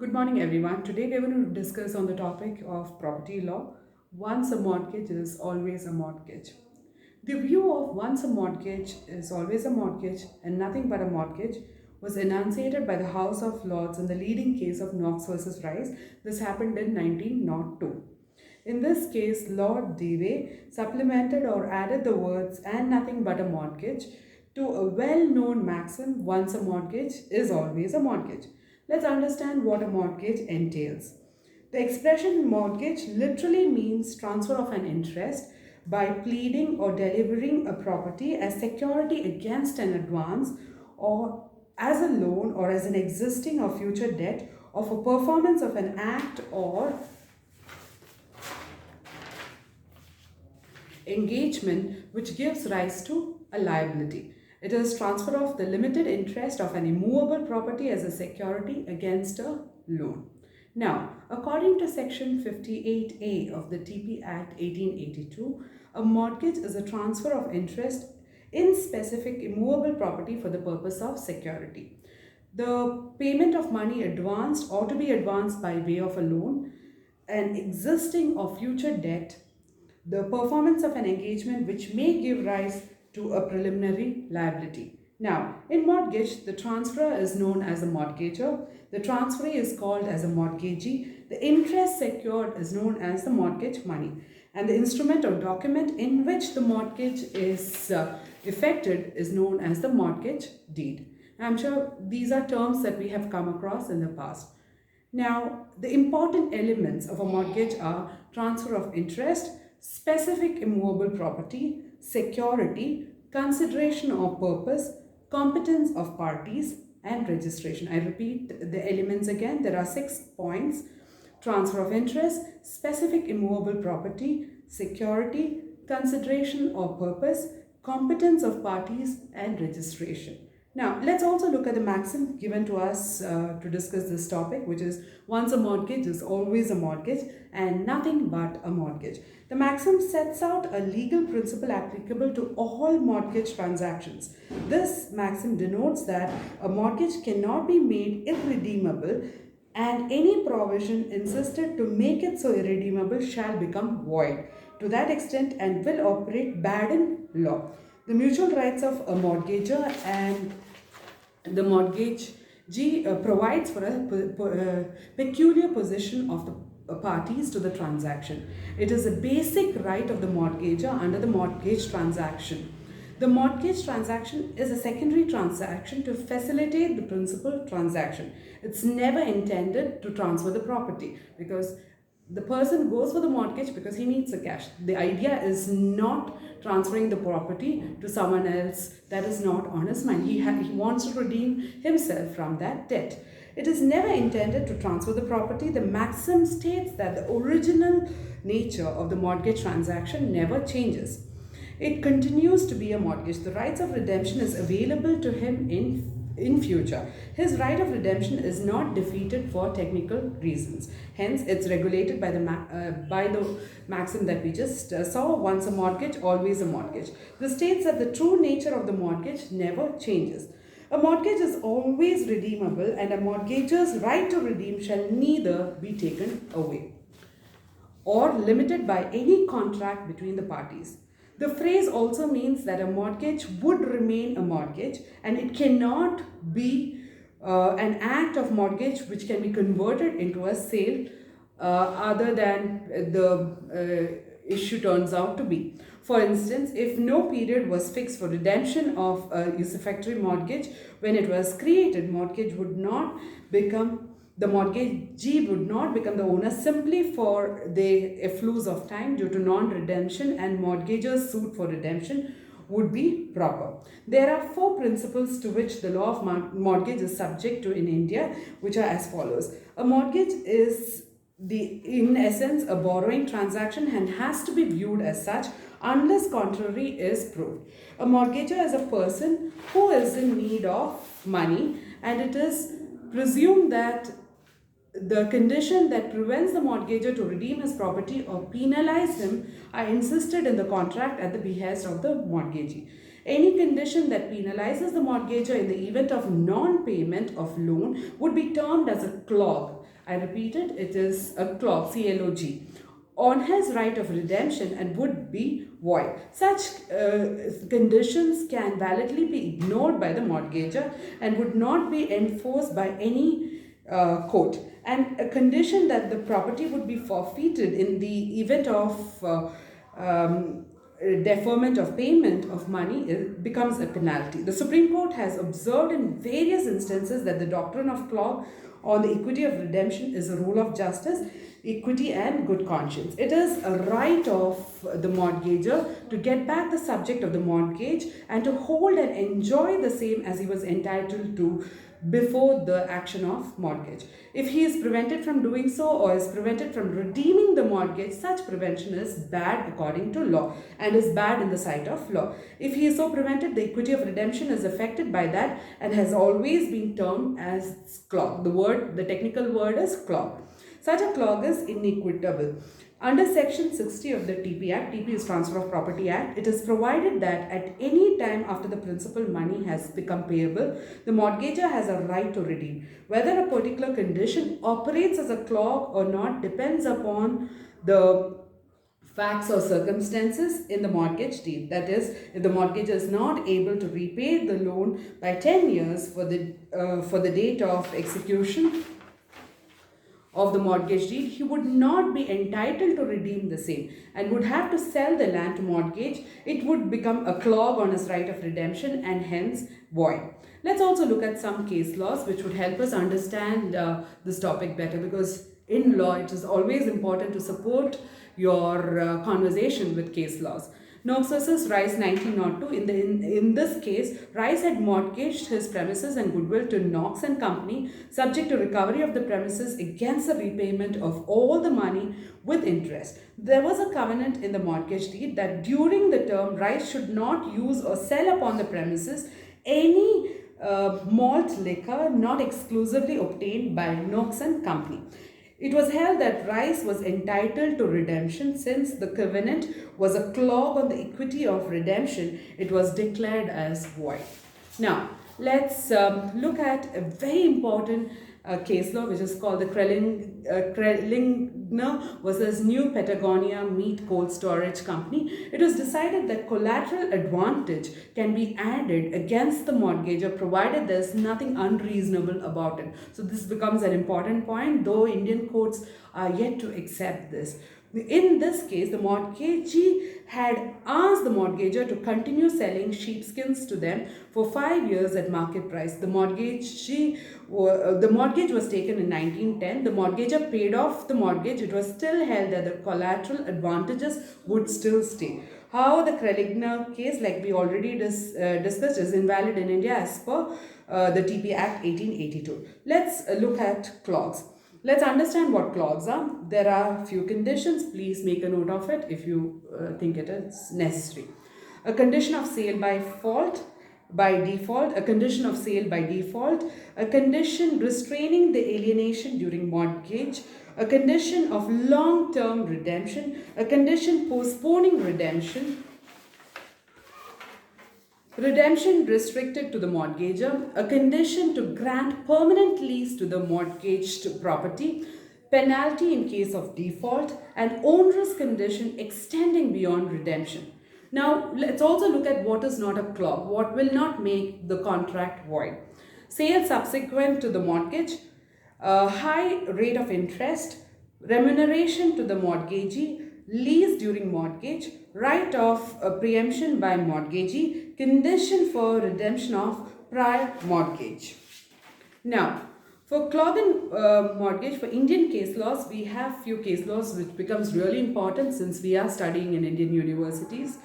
Good morning, everyone. Today we are going to discuss on the topic of property law. Once a mortgage is always a mortgage. The view of once a mortgage is always a mortgage and nothing but a mortgage was enunciated by the House of Lords in the leading case of Knox versus Rice. This happened in 1902. In this case, Lord Dewey supplemented or added the words and nothing but a mortgage to a well known maxim once a mortgage is always a mortgage. Let's understand what a mortgage entails. The expression mortgage literally means transfer of an interest by pleading or delivering a property as security against an advance or as a loan or as an existing or future debt or for performance of an act or engagement which gives rise to a liability. It is transfer of the limited interest of an immovable property as a security against a loan. Now, according to section 58A of the TP Act 1882, a mortgage is a transfer of interest in specific immovable property for the purpose of security. The payment of money advanced or to be advanced by way of a loan, an existing or future debt, the performance of an engagement which may give rise to a preliminary liability. Now, in mortgage, the transferor is known as a mortgager, the transferee is called as a mortgagee, the interest secured is known as the mortgage money, and the instrument or document in which the mortgage is effected is known as the mortgage deed. I'm sure these are terms that we have come across in the past. Now, the important elements of a mortgage are transfer of interest, specific immovable property, security, consideration or purpose, competence of parties, and registration. I repeat the elements again. There are 6 points: transfer of interest, specific immovable property, security, consideration or purpose, competence of parties, and registration. Now, let's also look at the maxim given to us to discuss this topic, which is once a mortgage is always a mortgage and nothing but a mortgage. The maxim sets out a legal principle applicable to all mortgage transactions. This maxim denotes that a mortgage cannot be made irredeemable and any provision insisted to make it so irredeemable shall become void to that extent and will operate bad in law. The mutual rights of a mortgager and the mortgagee provides for a peculiar position of the parties to the transaction. It is a basic right of the mortgager under the mortgage transaction. The mortgage transaction is a secondary transaction to facilitate the principal transaction. It's never intended to transfer the property because the person goes for the mortgage because he needs the cash. The idea is not transferring the property to someone else that is not on his mind. He wants to redeem himself from that debt. It is never intended to transfer the property. The maxim states that the original nature of the mortgage transaction never changes. It continues to be a mortgage. The rights of redemption is available to him in future. His right of redemption is not defeated for technical reasons. Hence, it's regulated by the maxim that we just saw: once a mortgage, always a mortgage. This states that the true nature of the mortgage never changes. A mortgage is always redeemable, and a mortgager's right to redeem shall neither be taken away or limited by any contract between the parties. The phrase also means that a mortgage would remain a mortgage and it cannot be an act of mortgage which can be converted into a sale other than the issue turns out to be. For instance, if no period was fixed for redemption of a usufructory mortgage when it was created, the mortgagee would not become the owner simply for the effluence of time due to non-redemption, and mortgagor's suit for redemption would be proper. There are 4 principles to which the law of mortgage is subject to in India, which are as follows. A mortgage is in essence a borrowing transaction and has to be viewed as such unless contrary is proved. A mortgagor is a person who is in need of money, and it is presumed that the condition that prevents the mortgagor to redeem his property or penalize him are insisted in the contract at the behest of the mortgagee. Any condition that penalizes the mortgagor in the event of non-payment of loan would be termed as a clog. I repeat it, it is a clog, C-L-O-G, on his right of redemption and would be void. Such conditions can validly be ignored by the mortgager and would not be enforced by any court. And a condition that the property would be forfeited in the event of deferment of payment of money becomes a penalty. The Supreme Court has observed in various instances that the doctrine of clog on the equity of redemption is a rule of justice, equity and good conscience. It is a right of the mortgager to get back the subject of the mortgage and to hold and enjoy the same as he was entitled to before the action of mortgage. If he is prevented from doing so or is prevented from redeeming the mortgage, such prevention is bad according to law and is bad in the sight of law. If he is so prevented, the equity of redemption is affected by that and has always been termed as clog. The technical word is clog. Such a clog is inequitable. Under Section 60 of the TP Act, TP is Transfer of Property Act, it is provided that at any time after the principal money has become payable, the mortgager has a right to redeem. Whether a particular condition operates as a clog or not depends upon the facts or circumstances in the mortgage deed. That is, if the mortgage is not able to repay the loan by 10 years for the date of execution of the mortgage deed, he would not be entitled to redeem the same and would have to sell the land to mortgage. It would become a clog on his right of redemption and hence void. Let's also look at some case laws which would help us understand this topic better, because in law it is always important to support your conversation with case laws. Knox vs. Rice 1902. In this case, Rice had mortgaged his premises and goodwill to Knox and Company, subject to recovery of the premises against the repayment of all the money with interest. There was a covenant in the mortgage deed that during the term, Rice should not use or sell upon the premises any malt liquor not exclusively obtained by Knox and Company. It was held that Rice was entitled to redemption since the covenant was a clog on the equity of redemption. It was declared as void. Now, let's look at a very important case law which is called the Krellingner versus New Patagonia Meat Cold Storage Company. It was decided that collateral advantage can be added against the mortgagor provided there's nothing unreasonable about it. So this becomes an important point, though Indian courts are yet to accept this. In this case, the mortgagee had asked the mortgager to continue selling sheepskins to them for 5 years at market price. The mortgage was taken in 1910. The mortgager paid off the mortgage. It was still held that the collateral advantages would still stay. How the Krellingner case, like we already discussed, is invalid in India as per the TP Act 1882. Let's look at clogs. Let's understand what clogs are. There are a few conditions. Please make a note of it if you think it is necessary. A condition of sale by default, a condition of sale by default, a condition restraining the alienation during mortgage, a condition of long-term redemption, a condition postponing redemption, redemption restricted to the mortgagor, a condition to grant permanent lease to the mortgaged property, penalty in case of default, and onerous condition extending beyond redemption. Now, let's also look at what is not a clog, what will not make the contract void. Sale subsequent to the mortgage, high rate of interest, remuneration to the mortgagee, lease during mortgage, right of preemption by mortgagee, condition for redemption of prior mortgage. Now, for clog and mortgage, for Indian case laws, we have few case laws which becomes really important since we are studying in Indian universities.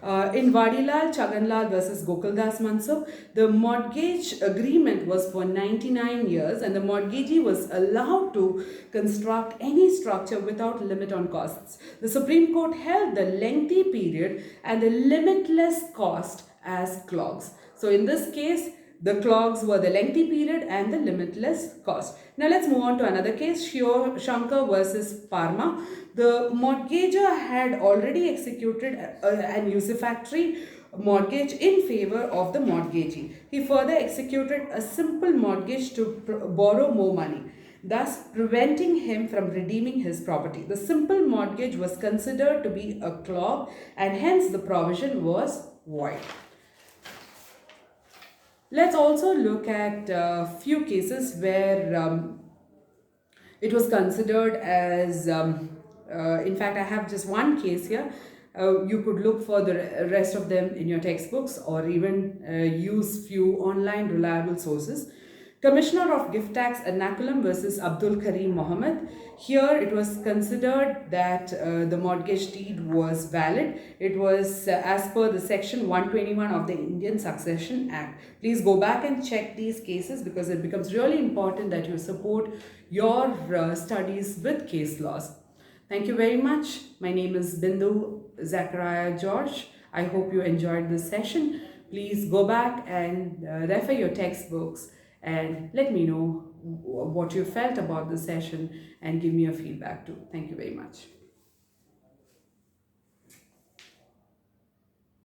In Vadilal Chaganlal versus Gokuldas Mansukh, the mortgage agreement was for 99 years and the mortgagee was allowed to construct any structure without limit on costs. The Supreme Court held the lengthy period and the limitless cost as clogs. So in this case, the clogs were the lengthy period and the limitless cost. Now let's move on to another case, Shankar versus Parma. The mortgagor had already executed an usufructory mortgage in favor of the mortgagee. He further executed a simple mortgage to borrow more money. thus preventing him from redeeming his property. The simple mortgage was considered to be a clog, and hence the provision was void. Let's also look at a few cases where it was considered as, in fact, I have just one case here. You could look for the rest of them in your textbooks or even use few online reliable sources. Commissioner of Gift Tax Ernakulam versus Abdul Karim Mohammed. Here it was considered that the mortgage deed was valid. It was as per the section 121 of the Indian Succession Act. Please go back and check these cases because it becomes really important that you support your studies with case laws. Thank you very much. My name is Bindu Zachariah George. I hope you enjoyed this session. Please go back and refer your textbooks and let me know what you felt about the session and give me your feedback too. Thank you very much.